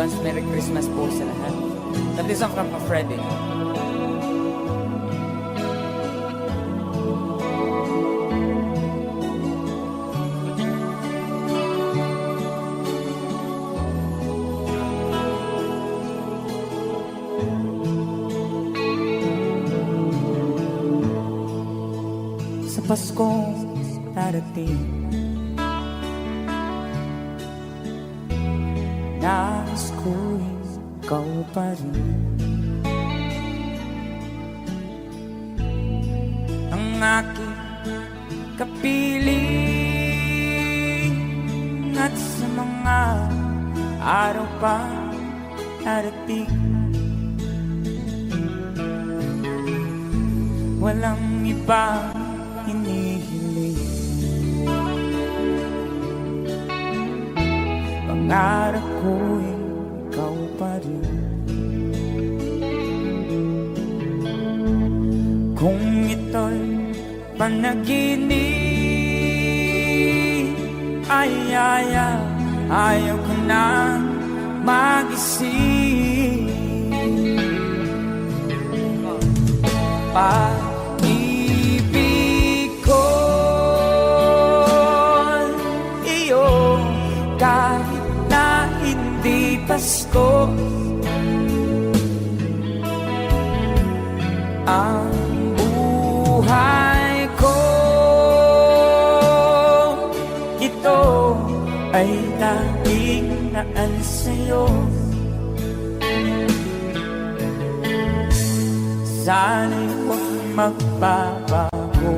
advance Merry Christmas po sa lahat. That is from Freddy. Sa Paskong darating, nais ko'y ikaw pa rin ang aking kapiling, at sa mga araw pa darating, walang ibang hinihiling. Pangarap ko'y ikaw pa rin. Kung ito'y panaginip, ayaw ko na mag-isip. Pag-ibig ko iyo, kahit na hindi Pasko, ang buhay ko, ito ay laging naan sa'yo. Sana'y huwag magbabago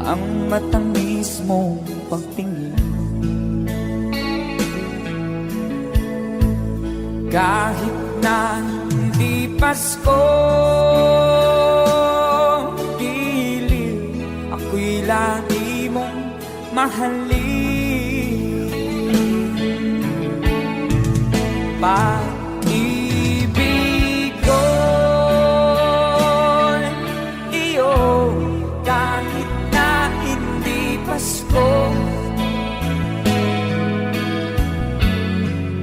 ang matamis mong pagtingin. Kahit na hindi Pasko, dilim, ako'y lagi mong mahalin. Pag-ibig ko iyo, kahit na hindi Pasko,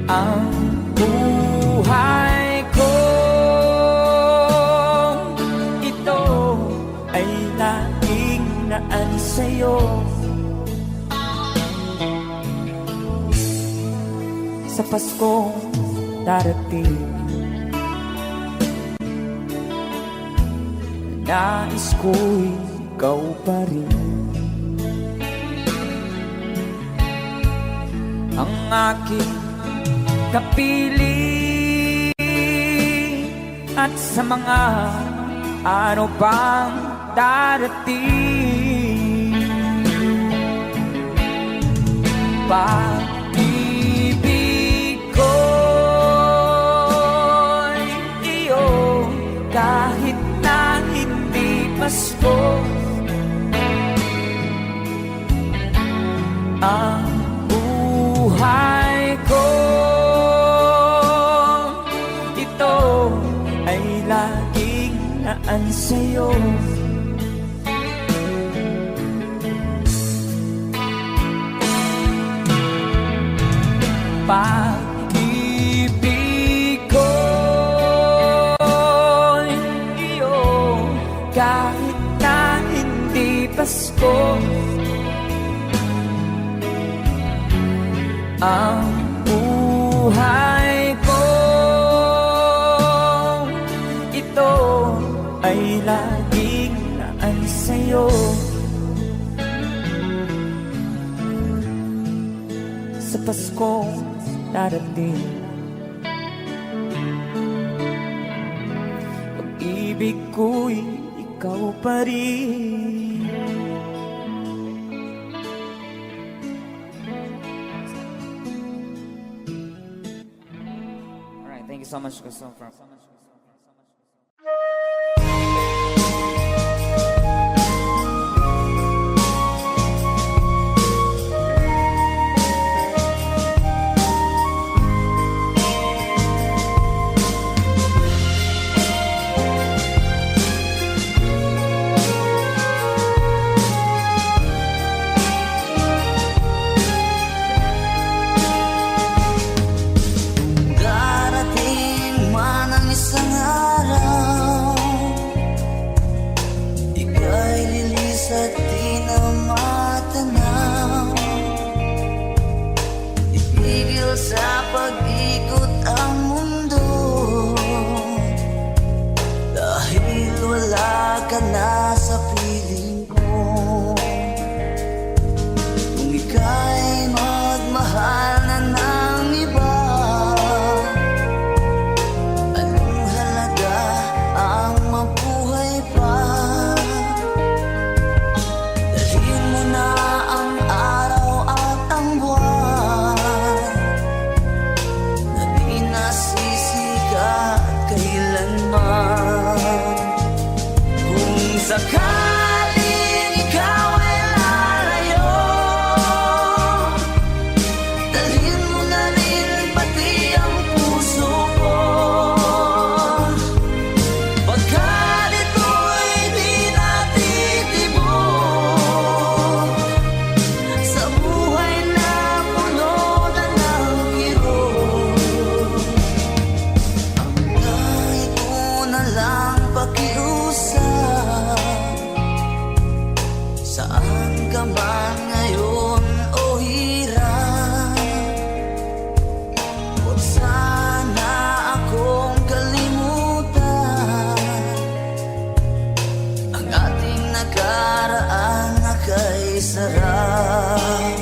ang buhay ko, ito ay laging naan sa'yo. Sa Paskong darating, nais ko'y ikaw pa rin ang aking kapiling, at sa mga araw pang darating, pag-ibig ko iyo, kahit na hindi Pasko, ang buhay ko, ito ay laging naan sa'yo. Pag-ibig ko iyo, kahit na hindi Pasko, ang buhay ko, ito ay laging naan sa'yo. Sa Paskong darating, pag-ibig ko'y ikaw pa rin. Alright, thank you so much, Christopher. ka na sa piling ko. Kung ika'y magmahal na ng iba, anong halaga ang mabuhay pa? Dalhin mo na ang araw at ang buwan na di nasisikat kailanman. Kung sakaling ikaw ay lalayo, dalhin mo na rin pati ang puso ko. Pagkat ito'y di natitibok sa buhay na puno na ng kirot. Ang kahit mo na lang pakiusap, saan ka man ngayon o hirap, huwag sana akong kalimutan ang ating nakaraan na kay sarap.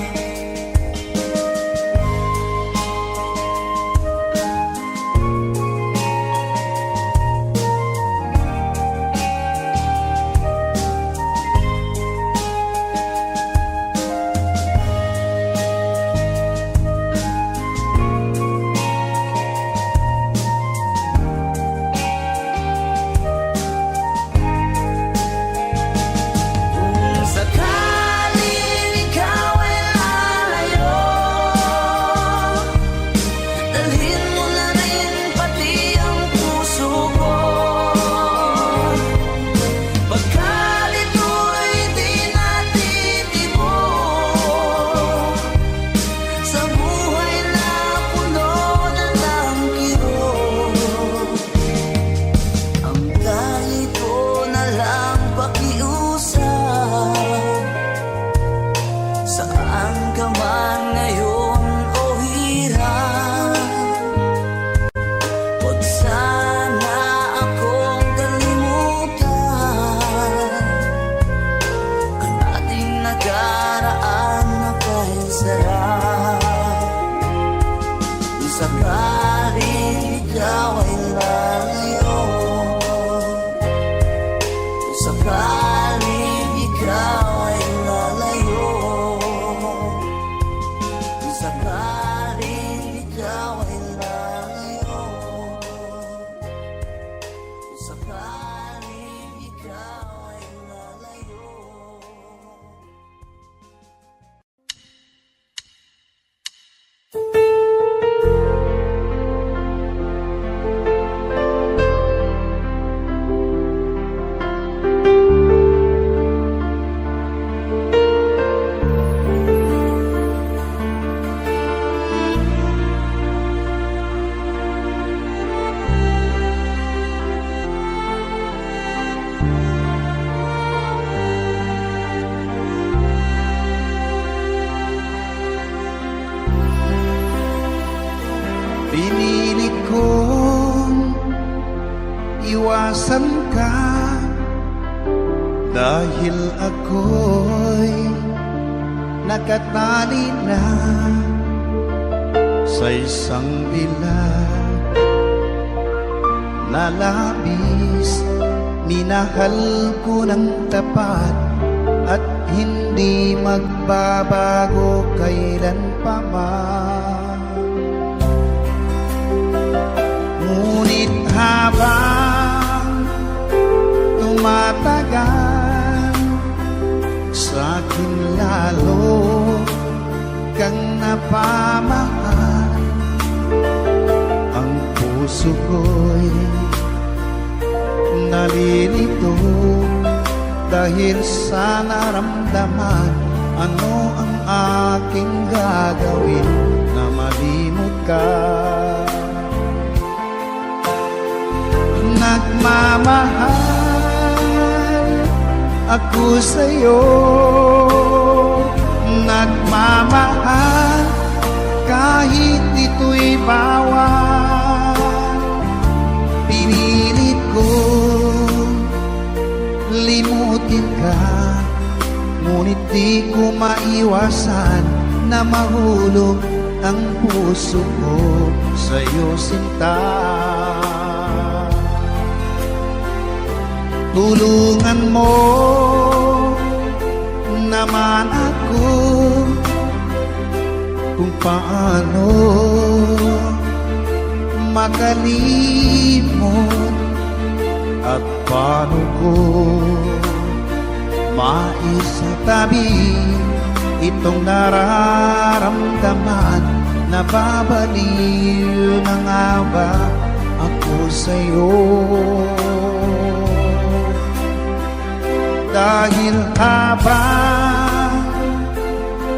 Kung sakaling ikaw ay lalayo, dalhin mo na rin pati ang puso ko. Pagkat ito'y di natitibok sa buhay na puno na ng kirot. Ang kahit ko na lang pakiusap, saan ka man ngayon o hirap, huwag sana akong kalimutan ang ating nakaraan na kay sarap. Kung sakaling ikaw ay lalayo, kung sakaling ikaw ay lalayo, kung sakaling ikaw ay lalayo, kung sakaling ikaw ay lalayo. Pinilit kong iwasan ka dahil ako'y nakatali na sa isang bilag na labis. Minahal ko ng tapat at hindi magbabago kailan pa man. Ngunit habang tumatagal, sa'kin lalo kang napamahal. Ang puso ko'y nalilito dahil sa naramdaman. Ano ang aking gagawin na malimot ka? Nagmamahal ako sa'yo, nagmamahal kahit ito'y bawal. Pinilit ko ngunit di ko maiwasan na mahulog ang puso ko sa'yo, sinta. Tulungan mo naman ako kung paano makalimot at paano ko maisatabi itong nararamdaman. Nababaliw na nga ba ako sa'yo? Dahil habang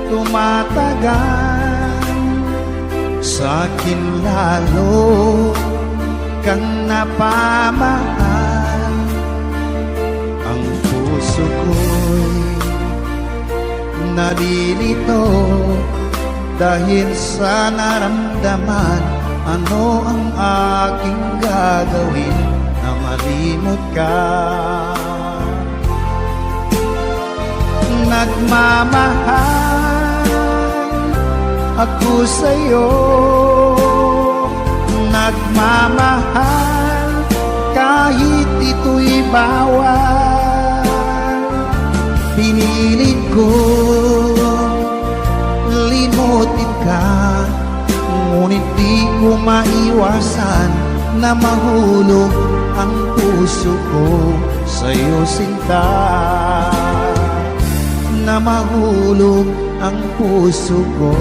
tumatagal, sa'kin lalo kang napamahal. Ang puso ko'y nalilito dahil sa naramdaman. Ano ang aking gagawin na malimot ka? Nagmamahal ako sa'yo, nagmamahal kahit ito'y bawal. Pinilit ko limutin ka, ngunit di ko maiwasan na mahulog ang puso ko sa'yo, sinta. Na mahulog ang puso ko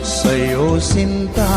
sa'yo, sinta.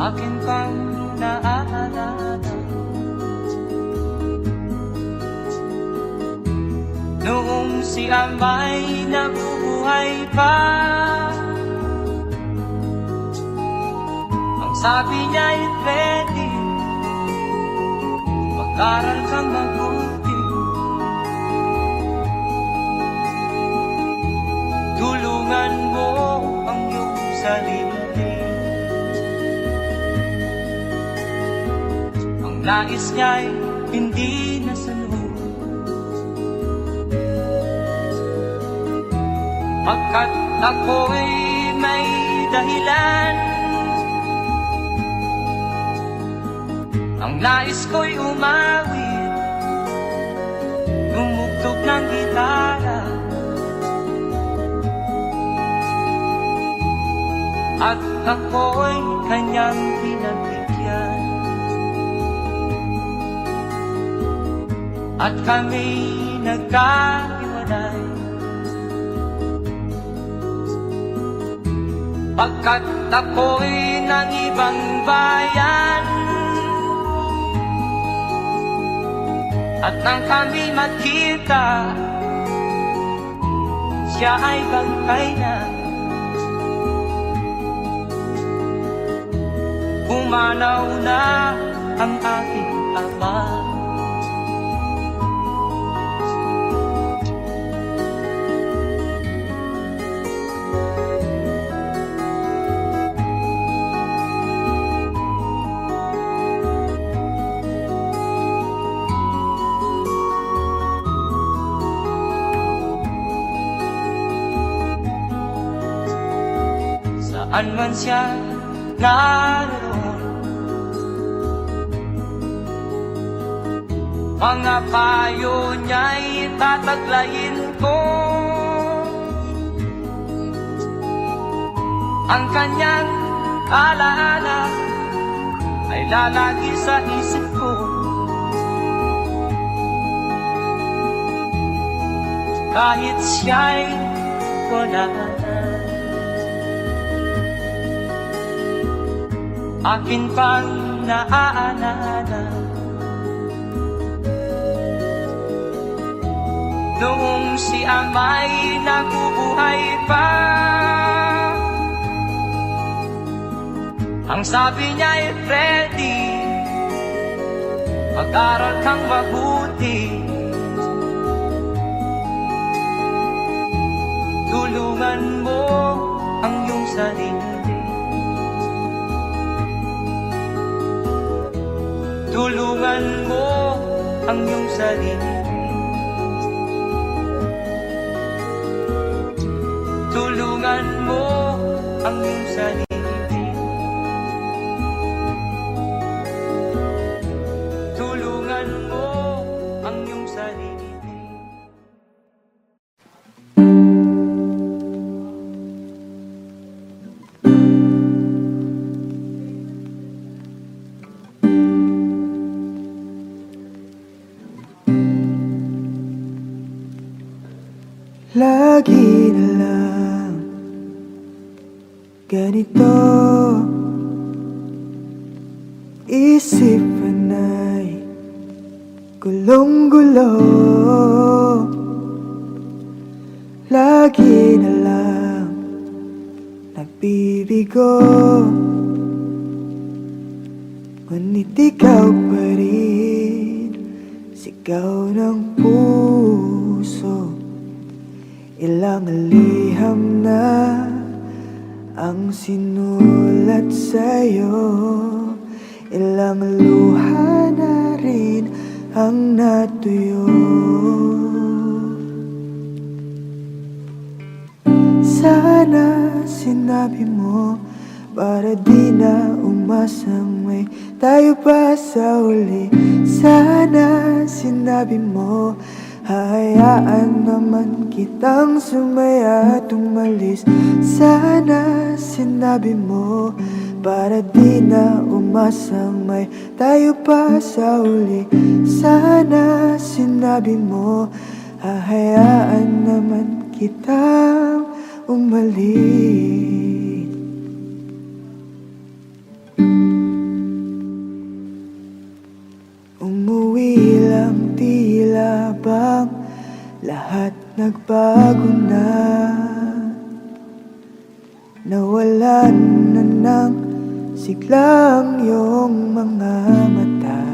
Akin kang naaalala noong si Amay nabubuhay pa. Ang sabi niya'y pwede mag-aral kang mabuti, tulungan mo ang iyong sarili. Nais niya'y hindi nasunod, pagkat ako'y may dahilan. Ang nais ko'y umawit, tumugtog ng gitara, at ako'y kanyang pinagbigyan. At kami nagkahiwalay, pagkat ako'y ng ibang bayan. At nang kami magkita, siya ay bangkay na. Pumanaw na ang aking ama. Saan man siya naroon, mga payo niya'y tataglayin ko. Ang kanyang alaala ay lalagi sa isip ko. Kahit siya'y wala na, akin pang naaalala noong si Ama'y nabubuhay pa. Ang sabi niya Freddy, mag-aral kang mabuti, tulungan mo ang iyong sarili, tulungan mo ang iyong sarili, tulungan mo ang iyong sarili, tulungan mo ang iyong sarili. Lagi na lang ganito, isipan ay gulong-gulo. Lagi na lang nagbibigo, ngunit ikaw pa rin, sigaw ng puso. Ilang liham na ang sinulat sa'yo, ilang luha na rin ang natuyo. Sana sinabi mo para di na umasang may tayo pa sa uli. Sana sinabi mo hayaan naman kitang sumaya at umalis. Sana sinabi mo para di na umasang may tayo pa sa uli. Sana sinabi mo hahayaan naman kitang umalis. Umuwi lang tila bang lahat nagbago na, nawalan na ng siglang iyong mga mata.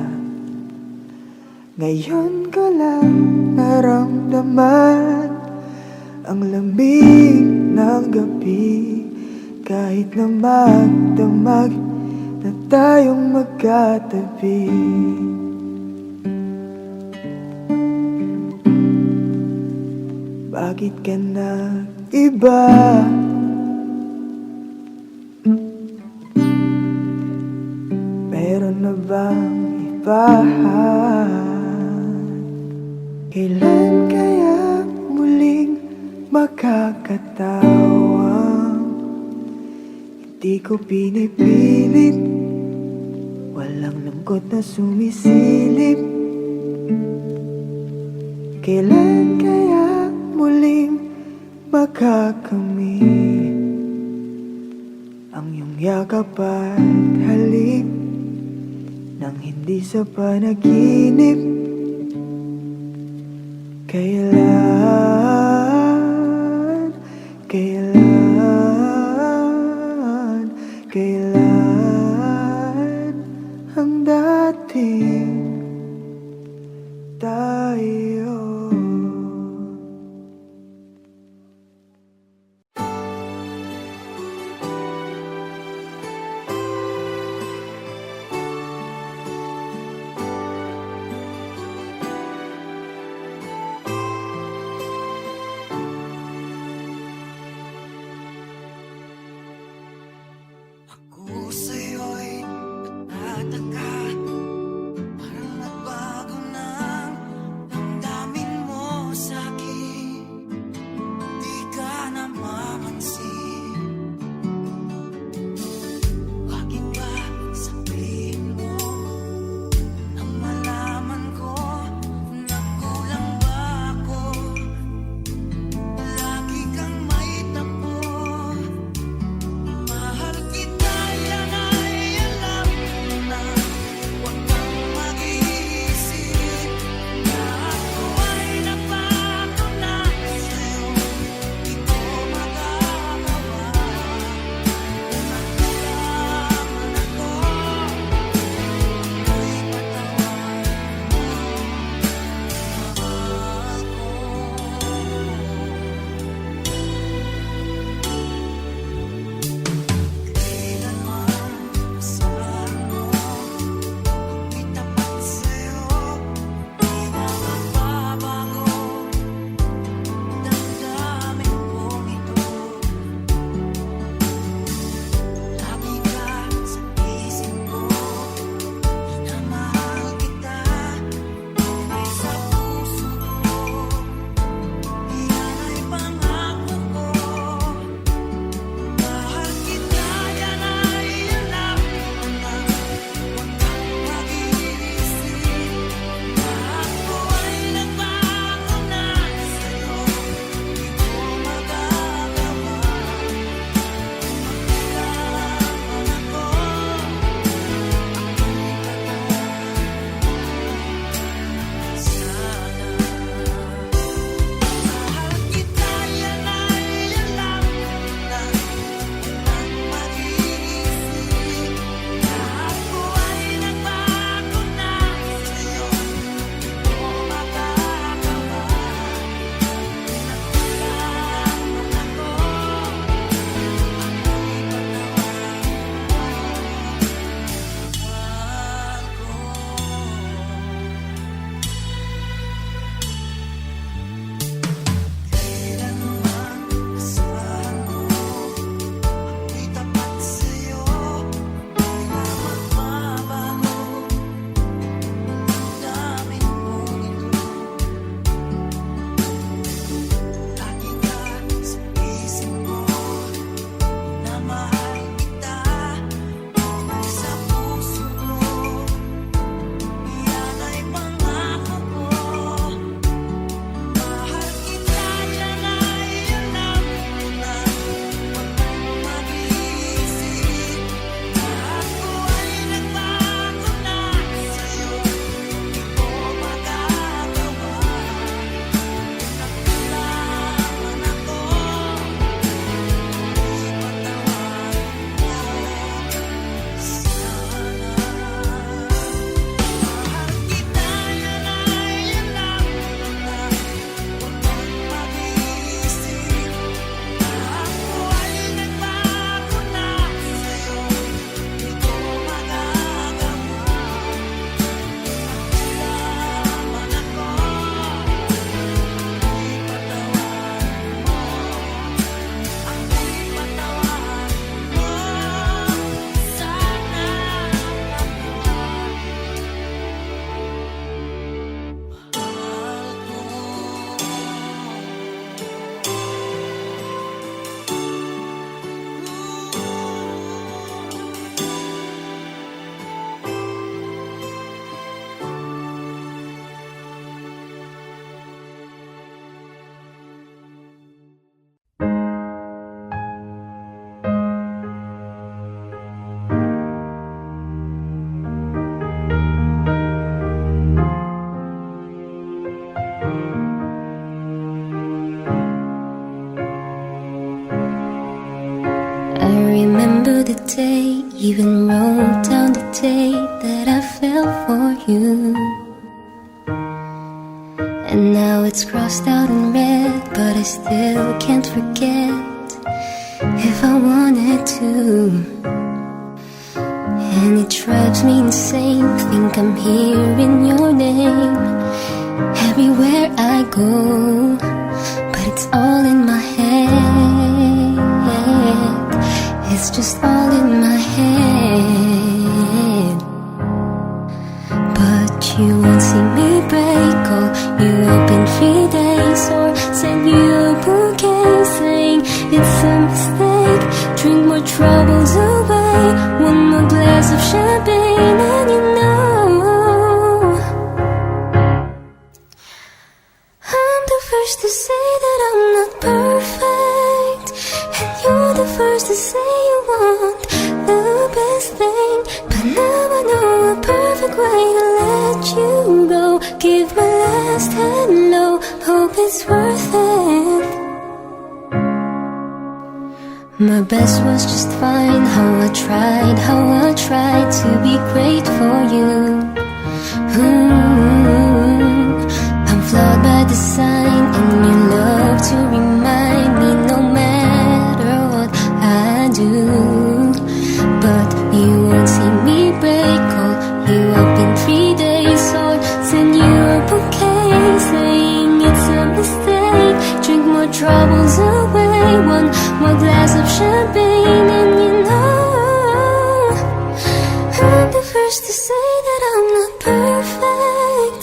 Ngayon ko lang naramdaman ang lamig ng gabi, kahit na magdamag na tayong magkatabi. Bakit ka nag-iba? Meron na bang iba? Kailan kaya muling makakatawang hindi ko pinipilit, walang lungkot na sumisilip? Kailan kaya muling makakamit ang iyong yakap at halik nang hindi sa panaginip? Kailan, kailan, kailan ang dating tayo? Even wrote down the day that I fell for you. And now it's crossed out in red, but I still can't forget if I wanted to. And it drives me insane, think I'm hearing your name everywhere I go, but it's all in my head. It's just all in my head. But you won't see me break, call you up in 3 days, or send you a bouquet saying it's a mistake. Drink more troubles away, one more glass of champagne, and you know I'm the first to say that I'm not perfect, and you're the first to say you want the best thing. But now I know a perfect way to let you go. Give my last hello, hope it's worth it. My best was just fine, how I tried to be great for you. I'm flawed by design, and you love to remind me no matter what I do. But you won't see me break, call you up in 3 days, or send you a bouquet saying it's a mistake. Drink more troubles away, one more glass of champagne, and you know I'm the first to say that I'm not perfect,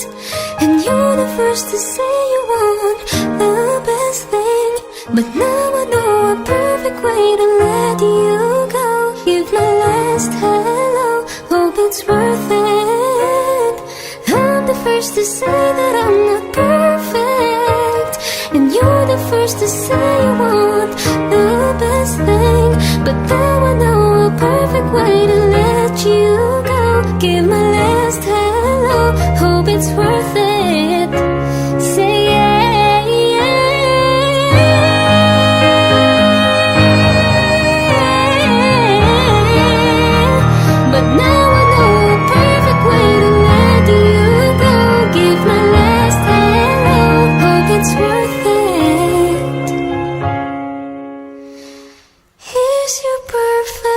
and you're the first to say you want the best thing. But now I know a perfect way to let you go. Give my last hello, hope it's worth it. I'm the first to say that I'm not perfect, and you're the first to say you want the best thing. But now I know a perfect way to let you go. Give my last hello, hope it's worth it. Say yeah, yeah. But now I know a perfect way to let you go. Give my last hello, hope it's worth it. Here's your perfect.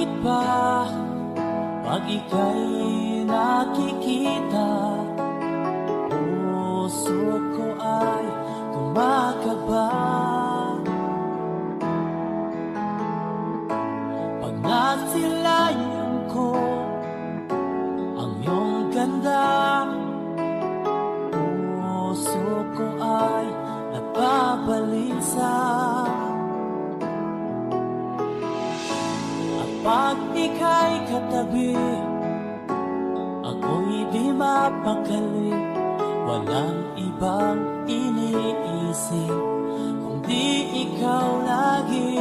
iba pag ika'y nakikita. Puso ko ay kumakaba pag nasilayan ko ang iyong ganda. Puso ko ay nagbabalisa. At pag ika'y katabi, ako'y di mapakali. Walang ibang iniisip kundi ikaw lagi.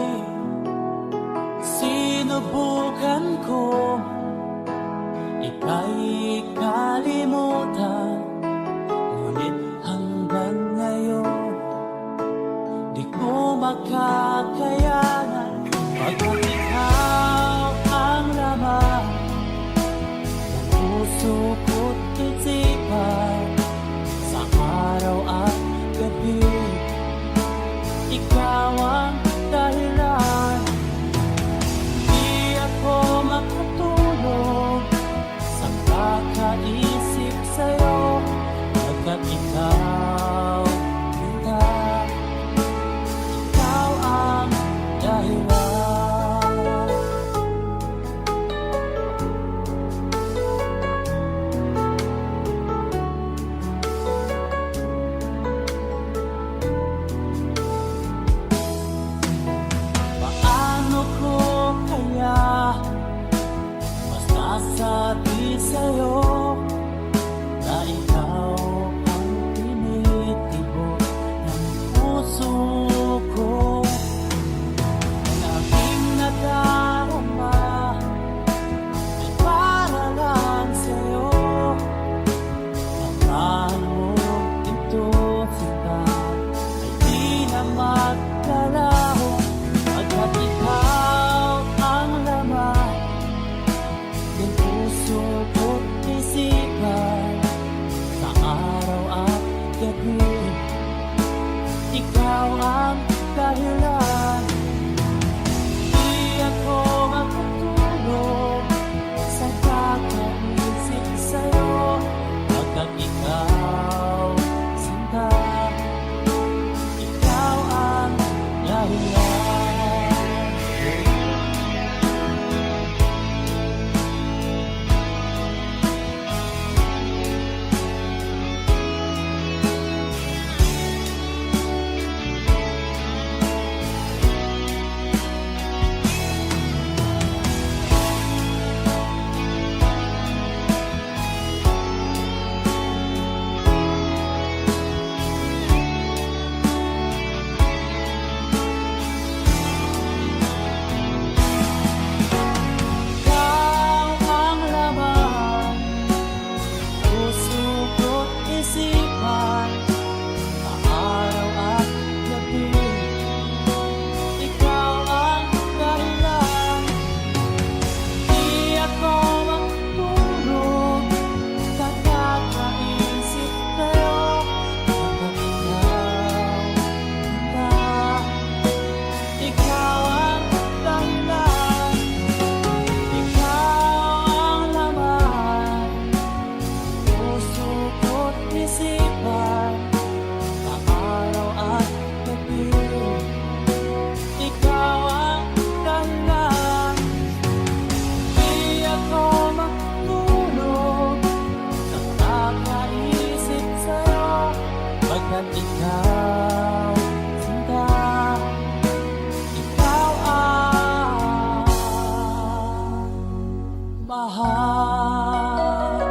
Sinubukan ko ika'y kalimutan, ngunit hanggang ngayon di ko makakayanan. Pagkat ikaw ang laman ng puso ko't isipan, sa araw at gabi ikaw ang dahilan. Di ako makatulog sa kakaisip sa'yo, pagkat ikaw, ikaw ang dahilan. Paano ko kaya masasabi sa'yo na ikaw ang tinitibok ng puso ko? Ang aking nadarama ay para lang sa'yo. Ang mo ito sila ay di na magkalaho, pagkat ikaw ang laman ng puso ko't isipan, sa araw at gabi ikaw ang dahilan. Di ako makatulog sa kakaisip sa'yo, pagkat ikaw, sinta, ikaw ang dahilan. Ikaw ang laman, puso ko't isipan, sa araw at gabi ikaw ang dahilan. Di ako makatulog sa kakaisip sa'yo, pagkat ikaw ang dahilan. Ikaw ang laman, puso ko't isipan, sa araw at gabi ikaw ang dahilan. Di ako makatulog sa kakaisip sa'yo, pagkat ikaw, sinta, ikaw ang mahal.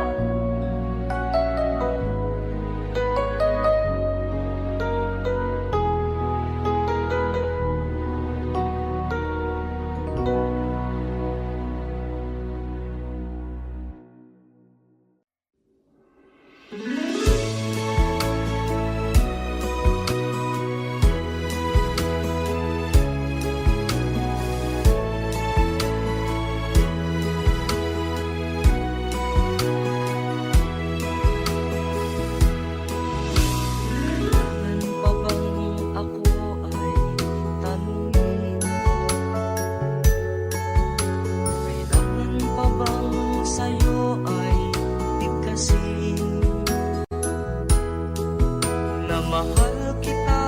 mahal kita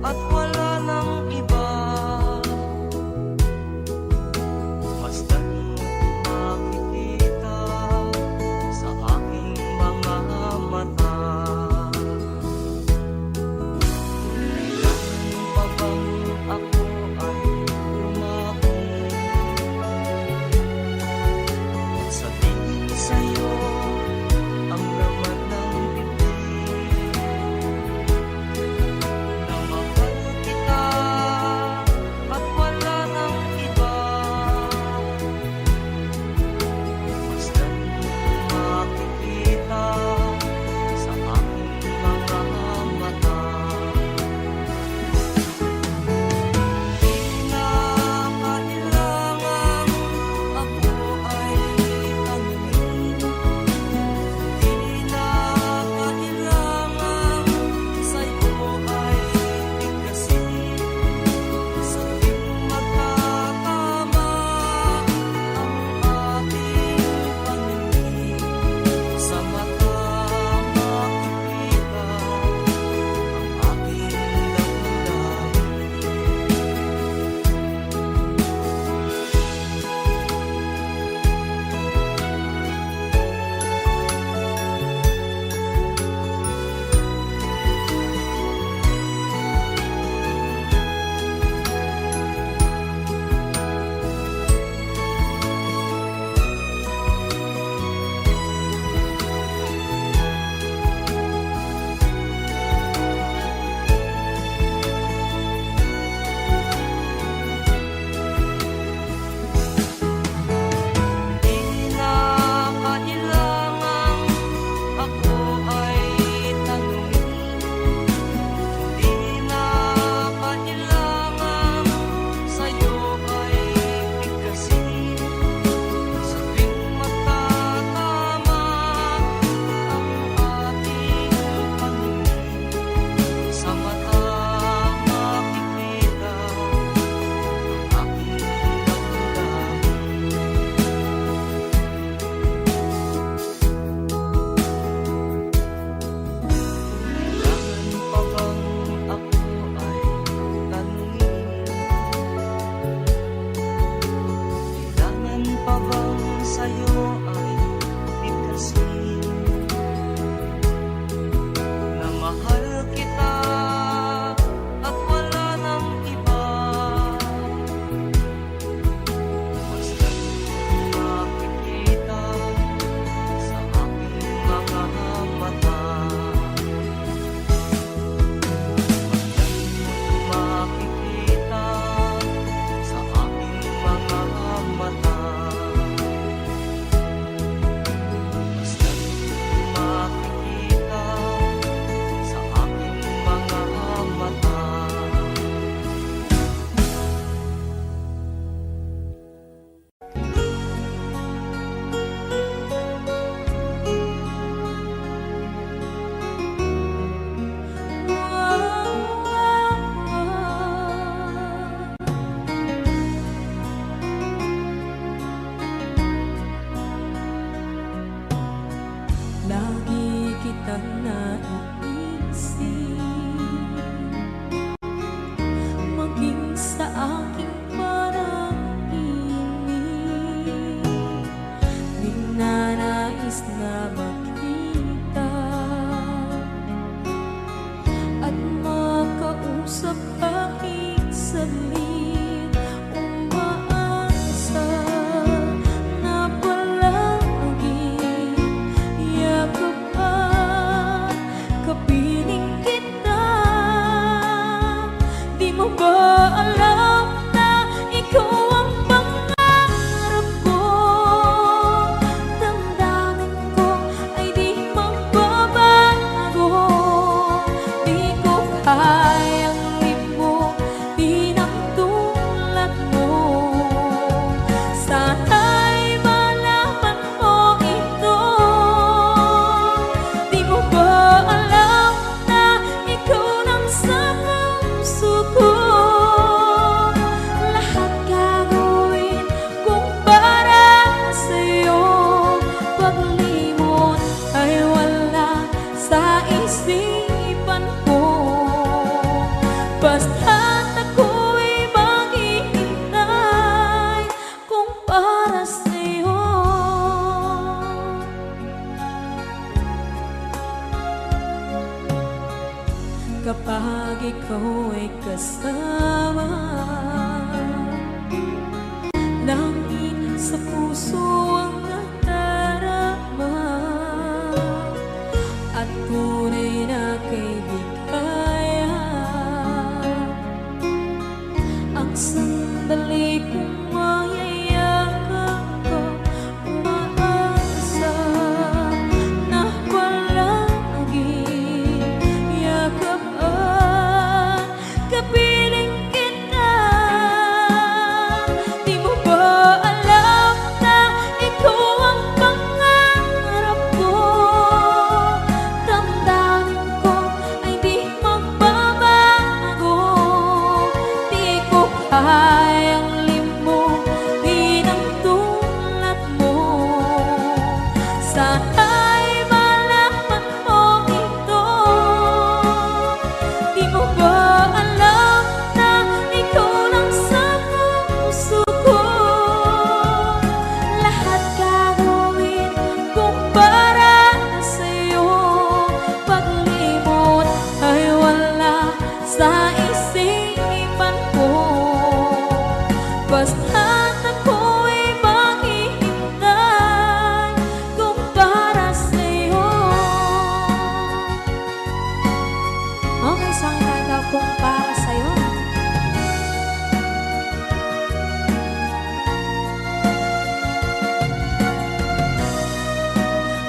at wala nang iba. Masdan makikita sa aking mga mata. Kailan pa bang ako ay lumabong sa tingin sa'yo ang laman ng bibig na mahal kita at wala nang iba. Masdan makikita sa aking mga mata. Di na kailangan ako ay tanungin. Di na kailangan sa'yo ay bigkasin. Sa tuwing magkatama ang ating paningin, sa mata makikita ang aking Di na kailangan ako ay tanungin. Di na kailangan sa'yo ay bigkasin. Sa tuwing magkatama ang ating paningin, sa mata makikita ang aking Kailangan pa bang ako ay tanungin? Kailangan pa bang sa'yo ay bigkasin na mahal kita at wala nang iba? Masdan makikita sa aking mga mata. Makikita sa aking mga mata. Masdan makikita sa aking mga mata. Lagi kitang naiisip, maging sa aking parang inig. Di na nais na makita at makausap kahit saglit. Umaasa na palaging yakap at kapiling kita. Di mo ba alam na ikaw ang pangarap ko? Damdamin ko ay di magbabago. Di ko kayang limutin ang tulad mo. Sana'y malaman mo ito. Di mo ba alam na ikaw lang sa puso ko? Lahat gagawin kung para sa'yo. Paglimot ay wala sa isip isipan ko. Basta't ako'y maghihintay kung para sa'yo. Kapag ikaw ay kasama, langit sa puso ang nadarama, at tunay na kaibigan. Ang sandali kong mayayakap ko, umaasa na palaging yakapan, kapiling kita. Di mo ba alam na ikaw ang pangarap ko? Damdamin ko ay di magbabago. Di ko kayang limutin ang tulad mo. Sana'y malaman mo ito. Di mo ba alam na ikaw lang sa puso ko? Lahat gagawin kung para sa'yo. Paglimot ay wala sa isipan ko. Basta't ako'y maghihintay kung para sa'yo. Okay, saan tayo kung para sa'yo?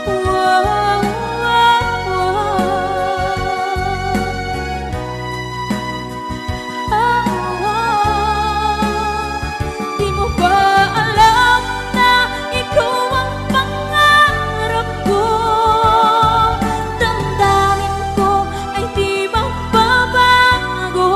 Wow, wow, Di mo ba alam na ikaw ang pangarap ko? Damdamin ko ay di magbabago.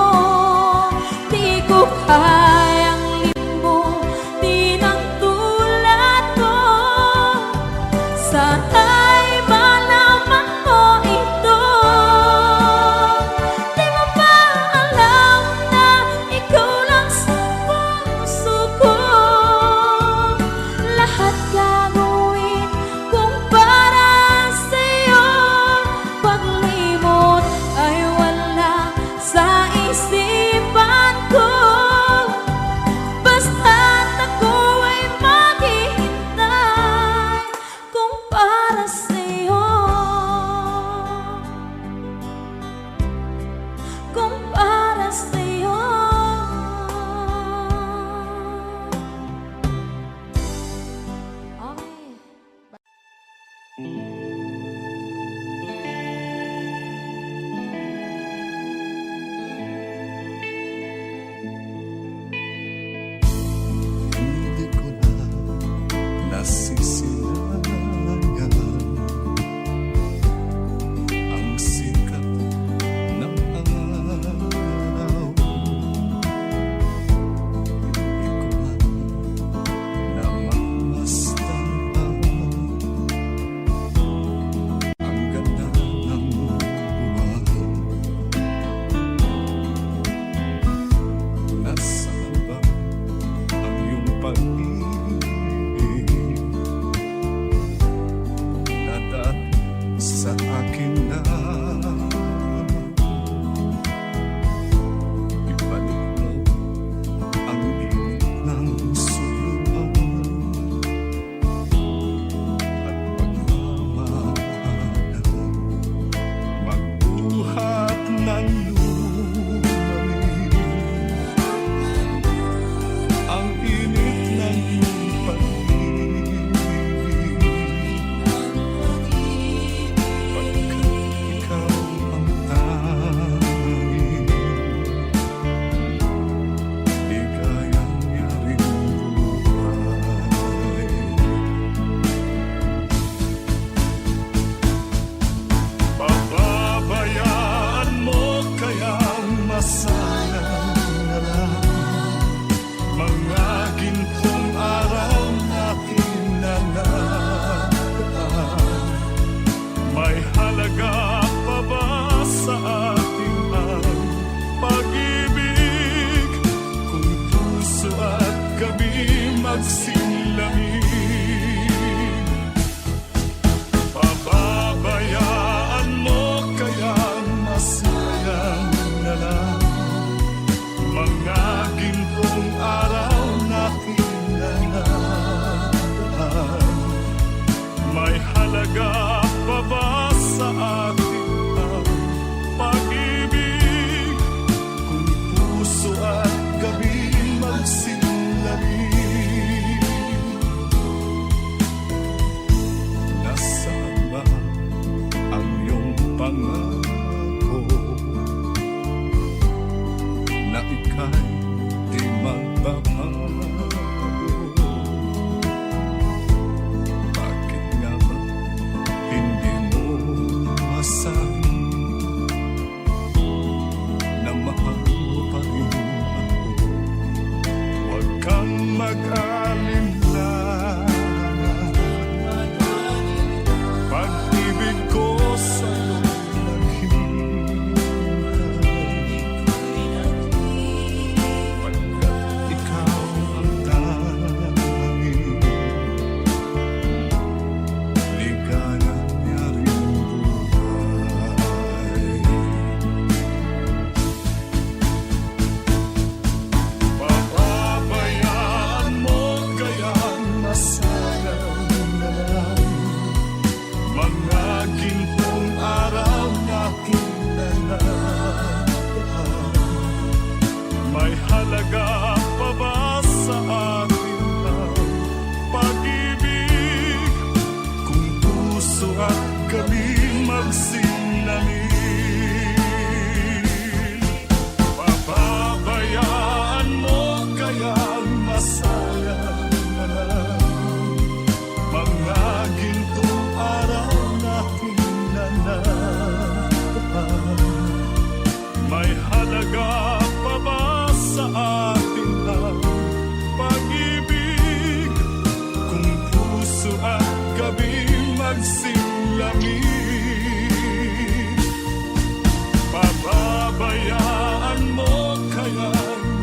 Hayaan mo kaya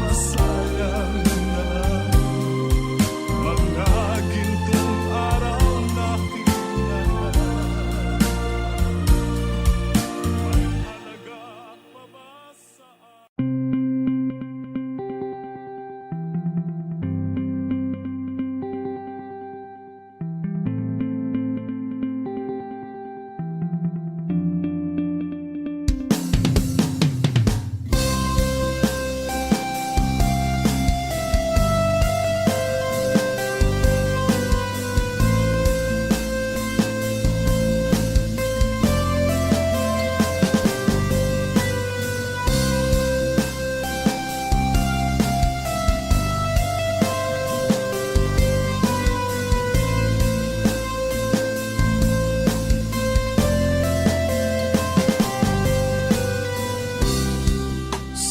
masayang na mga gintong araw na kinanan. May halaga pa ba sa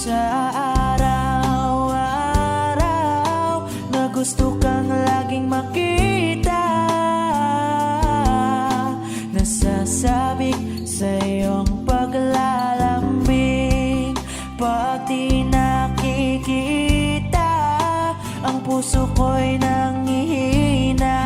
Sa araw-araw na gusto kang laging makita, nasasabik sa iyong paglalambing. Pag di nakikita, ang puso ko'y nanghihina,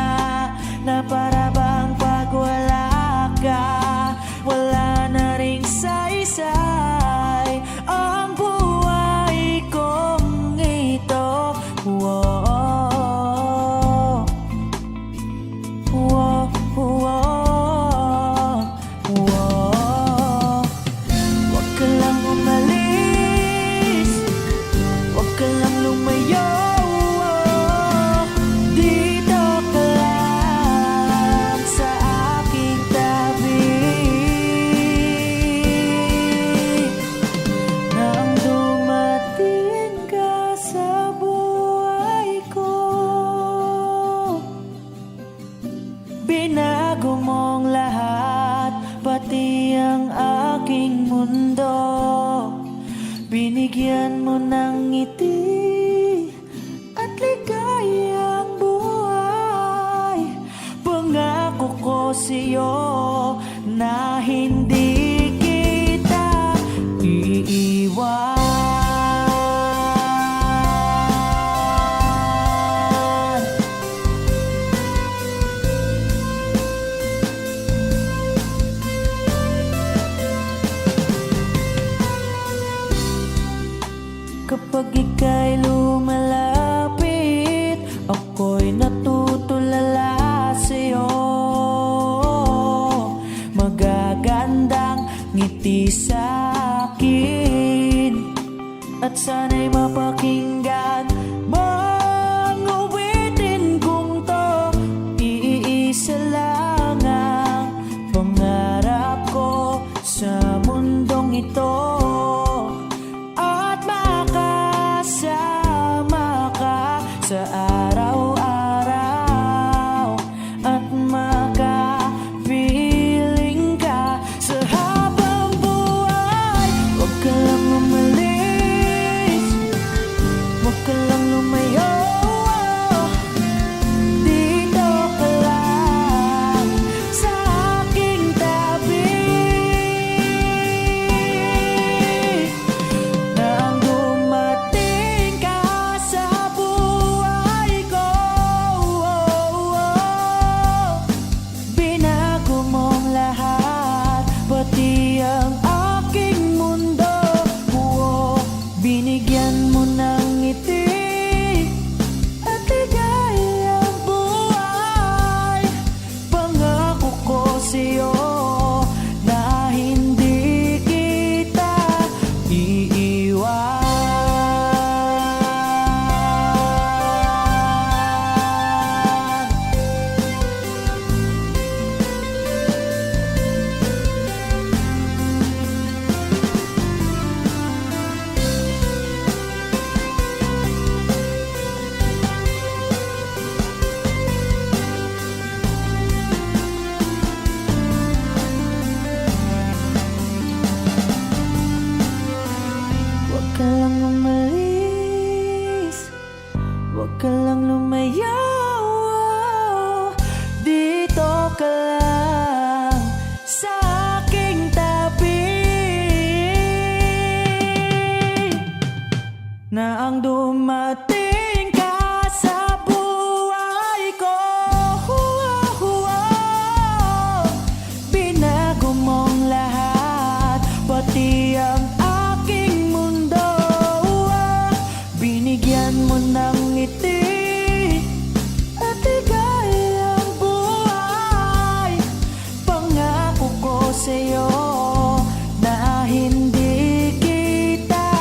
na para bang pag wala ka, wala na ring saysay ang buhay kong ito. Whoa, whoa, whoa, whoa. Huwag ka lang umalis, huwag ka lang lumayo. Dito ka lang sa aking tabi. Nang dumating ka sa buhay ko, binago mong lahat, pati ang aking mundo. Binigyan mo ng ngiti at ligayang buhay. Pangako ko sa'yo na hindi kita iiwan. Kapag ika'y lumalapit, ako'y natutulala sa'yo. Magagandang ngiti sa'kin, at sana'y mapakinggan mga awitin kong to. Iisa lang ang pangarap ko sa mundong ito, at makasama ka sa araw-araw, at makapiling ka sa habang buhay. Huwag ka lang umalis, huwag ka lang lumayo. Dito ka lang sa aking tabi. Nang dumating ka sa buhay ko, binago mong lahat, pati ang aking mundo. Binigyan mo ng ngiti at ligayang buhay. Pangako ko sa'yo na hindi kita iiwan. Huwag ka lang umalis, huwag ka lang lumayo. Dito ka lang sa aking tabi. na ang dumating ka sa buhay ko. Binago mong lahat, pati ang aking mundo. Binigyan mo ng ngiti at ligayang buhay. Pangako ko sa'yo na hindi kita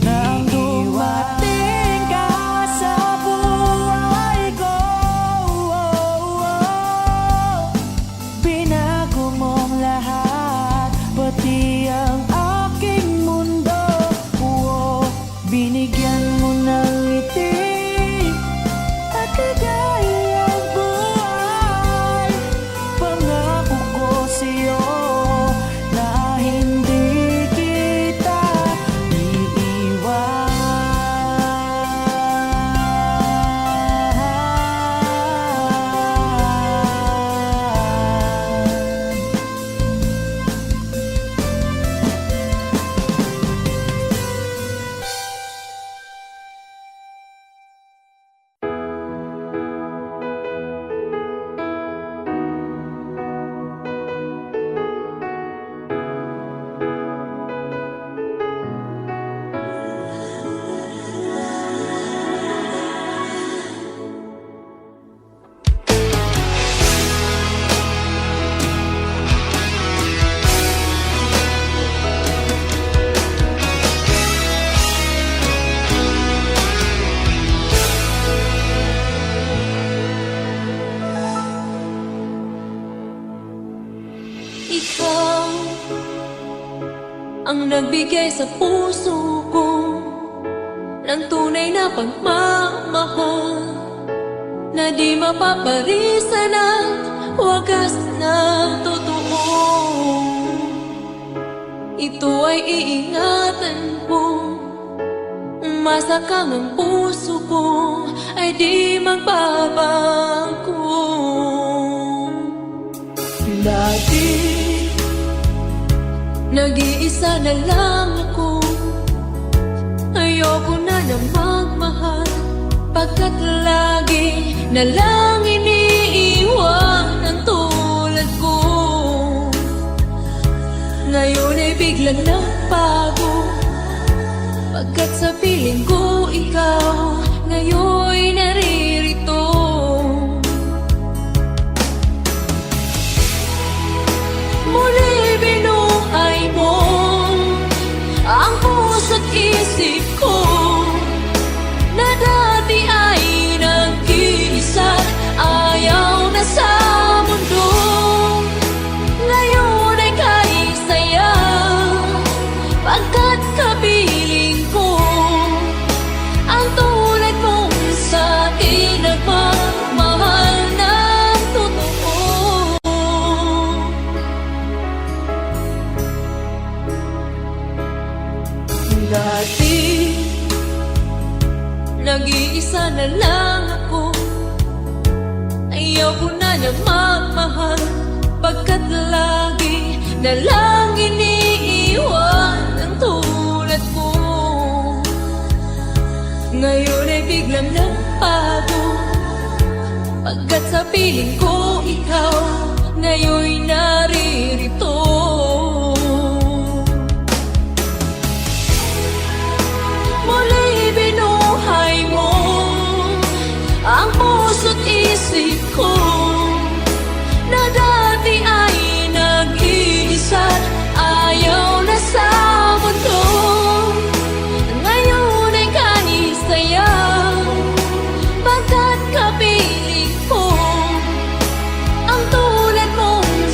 nang dumating ka sa buhay ko. Binago mong lahat, pati ang aking mundo. Binigyan mo ng ngiti at ligayang buhay. Pangako ko sa'yo na hindi kita iiwan. Ikaw ang nagbigay sa puso ko ng tunay na pagmamahal na di mapaparisan at wagas na totoo. Ito ay iingatan ko, masakang ang puso ko ay di magbabago. Lagi Nag-iisa na lang ako, ayoko na na magmahal, pagkat lagi na lang iniiwan ang tulad ko. Ngayon ay biglang nagbago, pagkat sa piling ko ikaw ngayon'y naririto. Muli binuhay mo ang puso't isip ko na dati ay nag-iisa, ayaw na sa mundo. Ngayon ay kahit saya, pagkat kapiling ko ang tulad mong sa akin nagmamahal ng totoo. Dati nag-iisa na lang ako, ayaw ko na na magmahal, pagkat lagi na lang iniiwan ang tulad ko. Ngayon ay biglang nagbago, pagkat sa piling ko ikaw ngayon'y naririto. Muli binuhay mo ang puso't isip ko na dati ay nag-iisa, ayaw na sa mundo. Ngayon ay kahit saya, pagkat kapiling ko ang tulad mong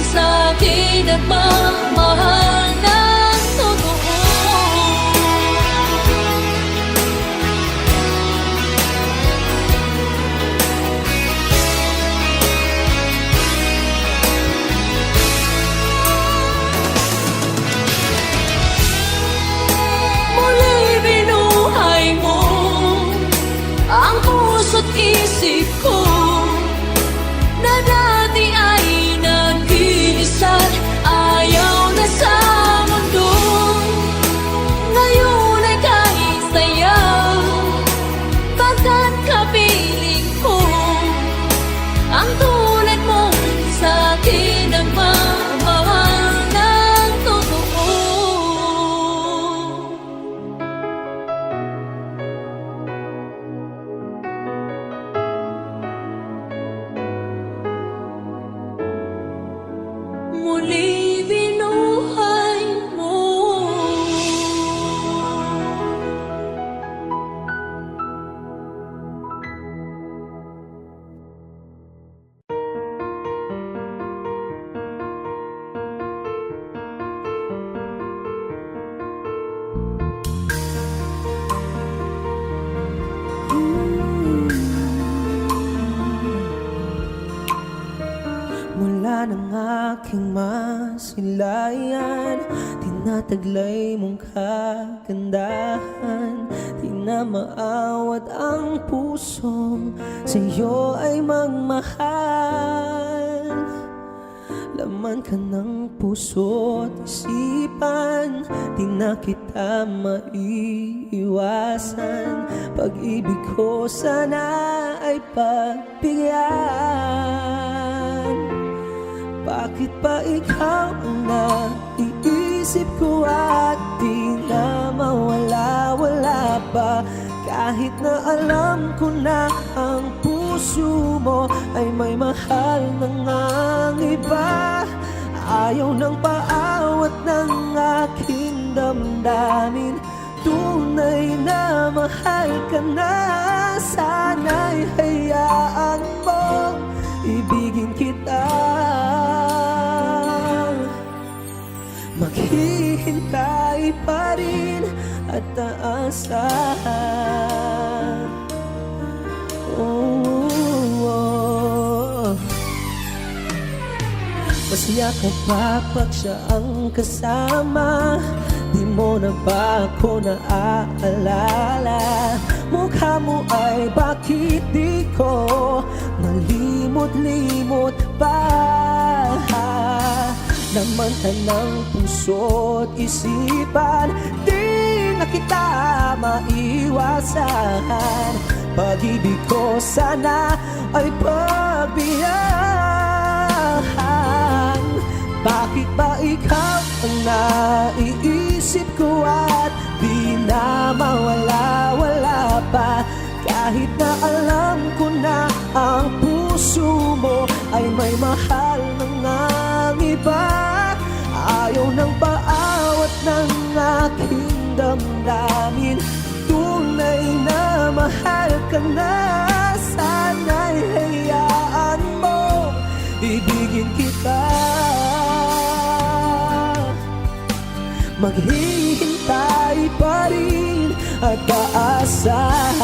aking masilayan, tinataglay mong kagandahan. Di na maawat ang pusong sa'yo ay magmahal. Laman ka ng puso't isipan, di na kita maiiwasan. Pag-ibig ko sana ay pagbigyan. Bakit pa ikaw ang naiisip ko at di na mawala-wala pa? Kahit na alam ko na ang puso mo ay may mahal na ngang iba. Ayaw ng paawat ng aking damdamin, tunay na mahal ka na. Sana'y hayaan mo ibigin kita. Maghihintay pa rin at aasahan. Masaya ka pa pag siya ang kasama. Di mo na ba ako naaalala? Mukha mo ay bakit di ko nalimot-limot pa? Naman ka ng puso't isipan, di na kita maiwasan. Pag-ibig ko sana ay pagbigyan. Bakit ba ikaw ang naiisip ko at di na mawala-wala pa? Kahit na alam ko na ang puso mo ay may mahal ng iba. Ayaw ng paawat ng aking damdamin, tunay na mahal ka na. Sana'y hayaan mo ibigin kita. Maghihintay pa rin at aasahan.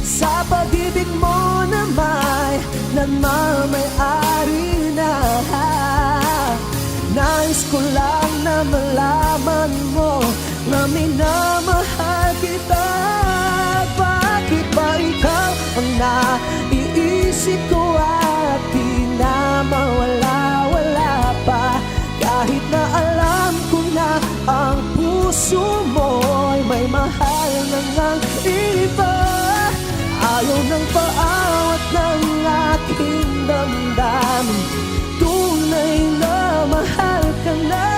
Sa pag-ibig mo na may nagmamay-ari na. Nais ko lang na malaman mo na minamahal kita. Bakit ba ikaw ang naiisip ko at di na mawala-wala pa? Kahit na alam ko na ang puso mo ay may mahal ng iba. Ayaw ng paawat ng aking damdamin, tunay na mahal ka na.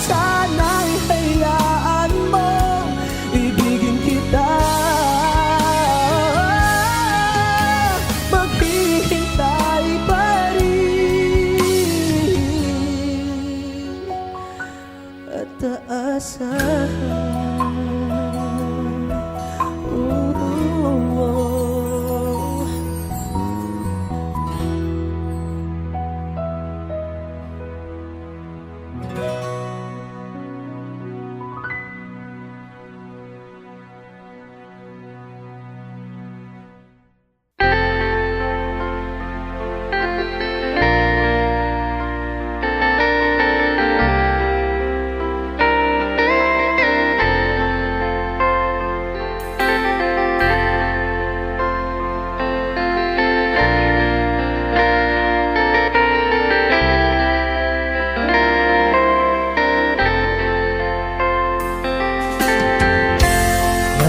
Sana'y hayaan mo ibigin kita. Maghihintay pa rin at aasahan.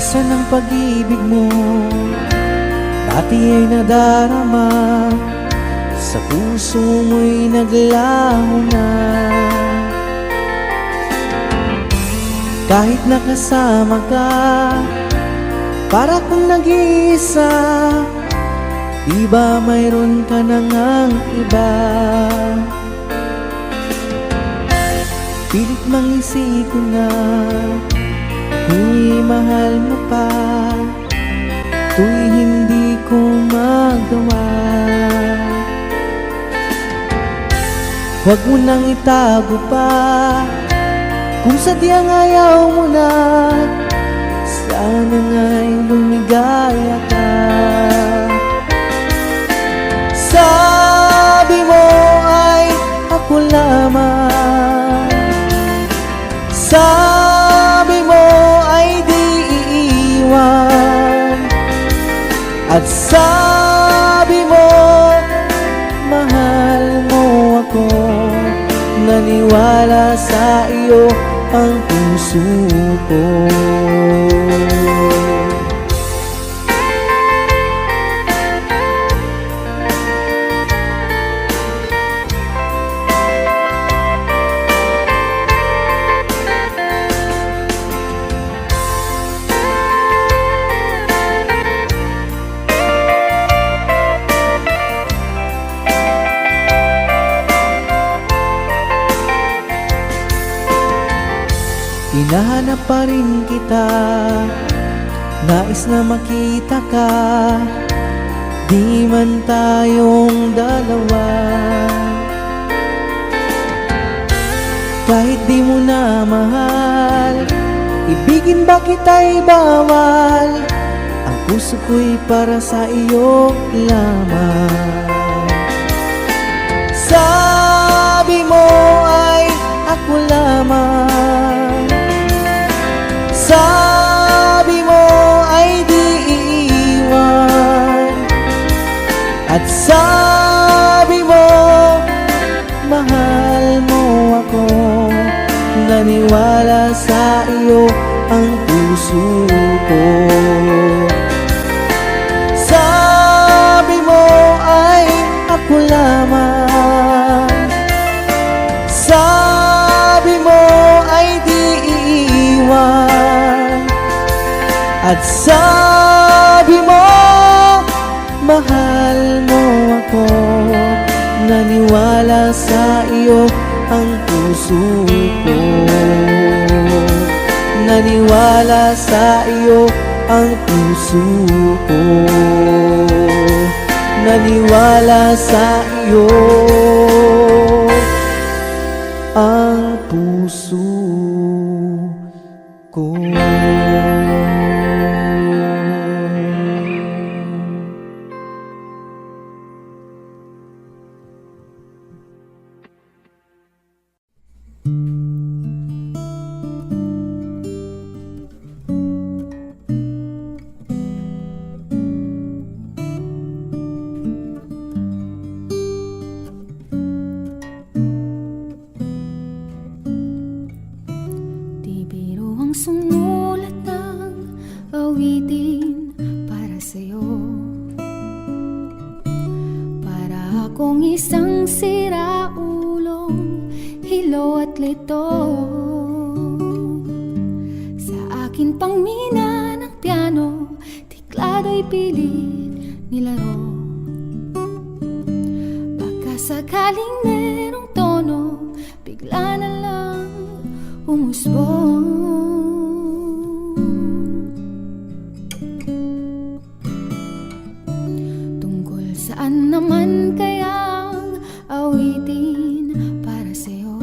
Nasaan ang pag-ibig mo? Dati ay nadarama, sa puso mo'y naglaho na. Kahit nakasama ka, para kung nag-iisa. Di ba mayroon ka na ngang iba? Pilit mang isipin na di mahal mo pa, to'y hindi ko magawa. Huwag mo nang itago pa, kung sadyang ayaw mo na. Sana nga'y lumigaya ka. sabi mo ay ako lamang. Sabi mo ay di iiwan. At sabi mo mahal mo ako. Naniwala sa iyo ang puso ko. Hinahanap pa rin kita, nais na makita ka, di man tayong dalawa. Kahit di mo na mahal, ibigin ba kita'y bawal? Ang puso ko'y para sa iyo lamang. Sabi mo ay ako lamang. Sabi mo ay di iiwan. At sabi mo mahal mo ako. Naniwala sa iyo ang puso ko. Sabi mo ay ako lamang. Sabi mo ay di iiwan. At sabi mo mahal mo ako. Naniwala sa iyo ang puso ko. Naniwala sa iyo ang puso ko. Naniwala sa iyo ang puso ko. Di biro ang sumulat ng awitin para sa'yo. Para akong isang siraulong hilo at lito. Sa akin pang mina ng piano, tiklado'y pilit nilaro. Baka sakaling merong tono, bigla na lang umusbong. Tungkol saan naman kayang awitin para sa'yo?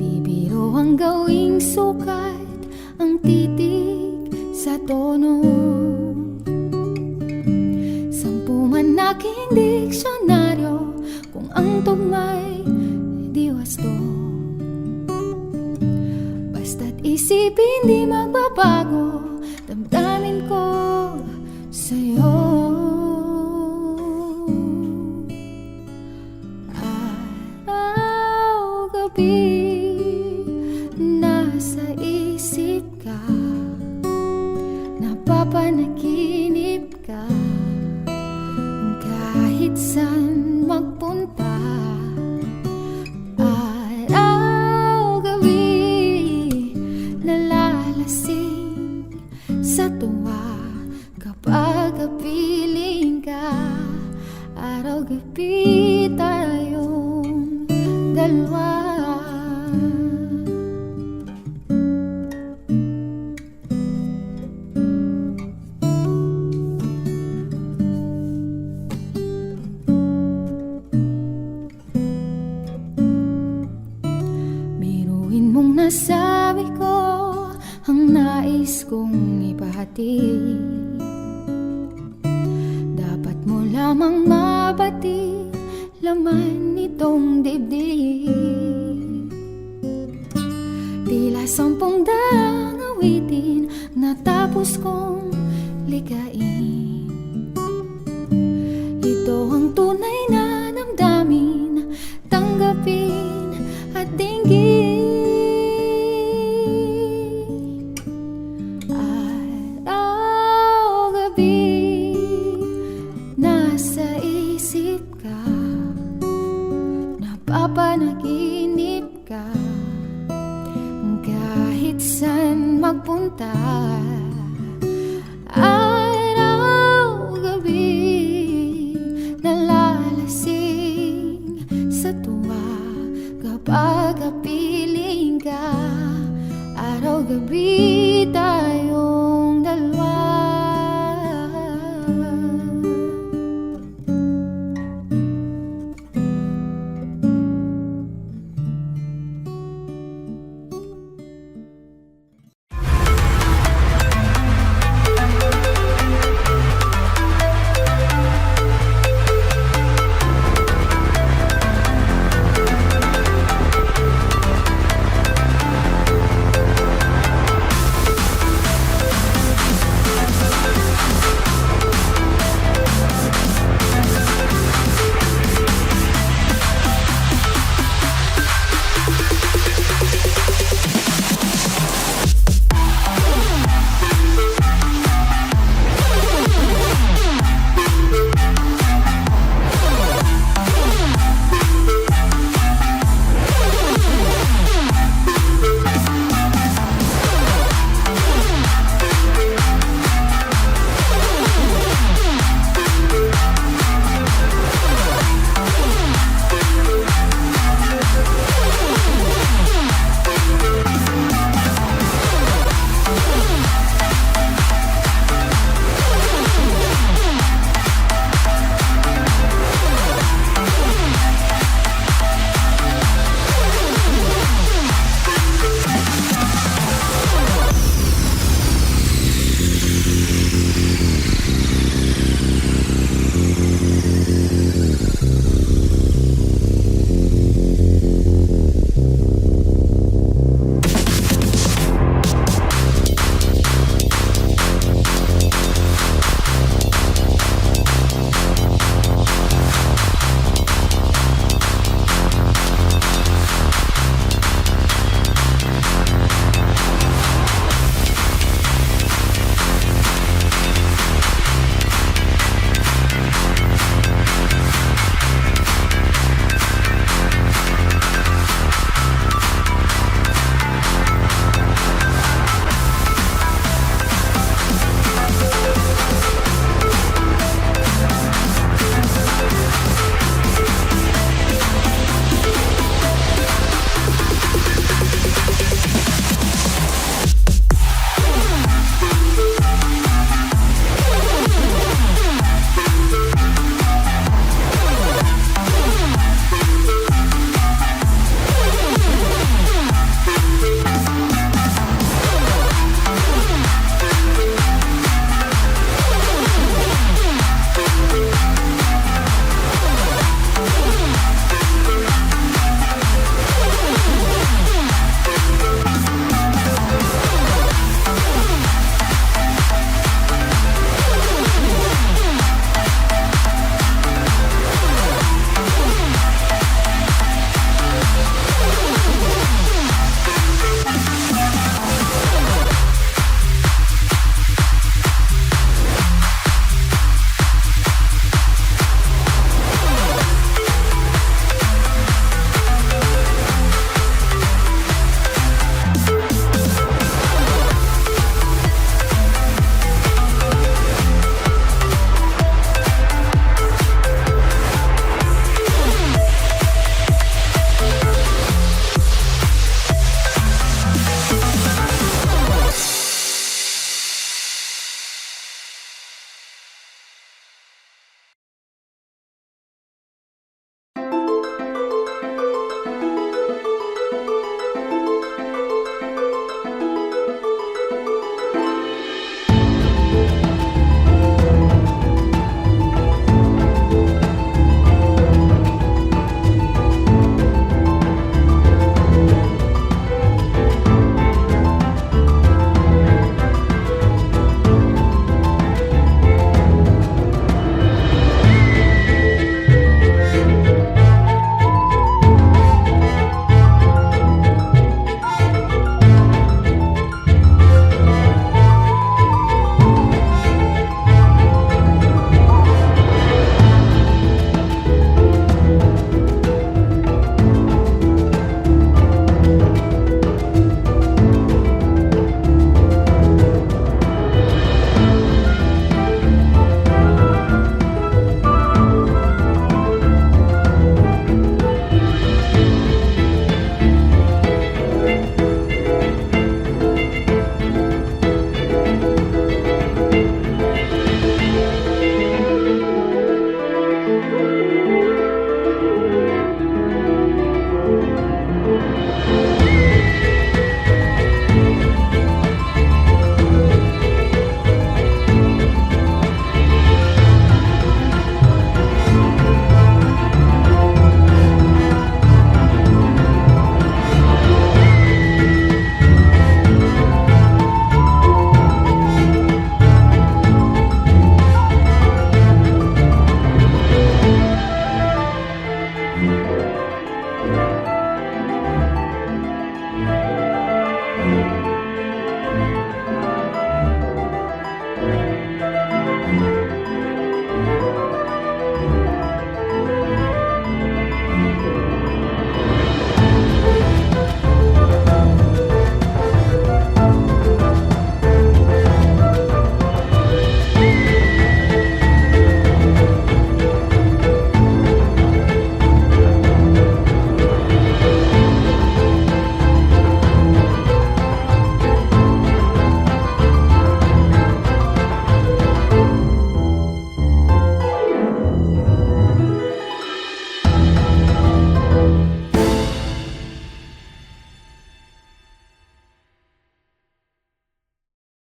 Di biro ang gawing sukat, ang titig sa tono. Sampu man aking diksyonaryo, kung ang tugma'y di wasto. Basta't isipin di magbabago, damdamin ko sa'yo. Araw, gabi, nasa isip ka, napapanaginip ka. Kahit saan magpunta, araw, gabi, nalalasing sa tuwa kapag kapiling ka. Araw, gabi, tayong dalawa. Biruin mong nasabi ko ang nais kong ipahati. Dapat mo lamang mabati laman nitong dibdib. Tila 10 daang awitin natapos kong ligain. Ito ang tunay na damdamin, tanggapin at dinggin. Araw-gabi nasa isip ka, napapanaginip ka, kahit saan magpunta. Araw-gabi nalalasing sa tuwa kapag kapiling ka. Araw-gabi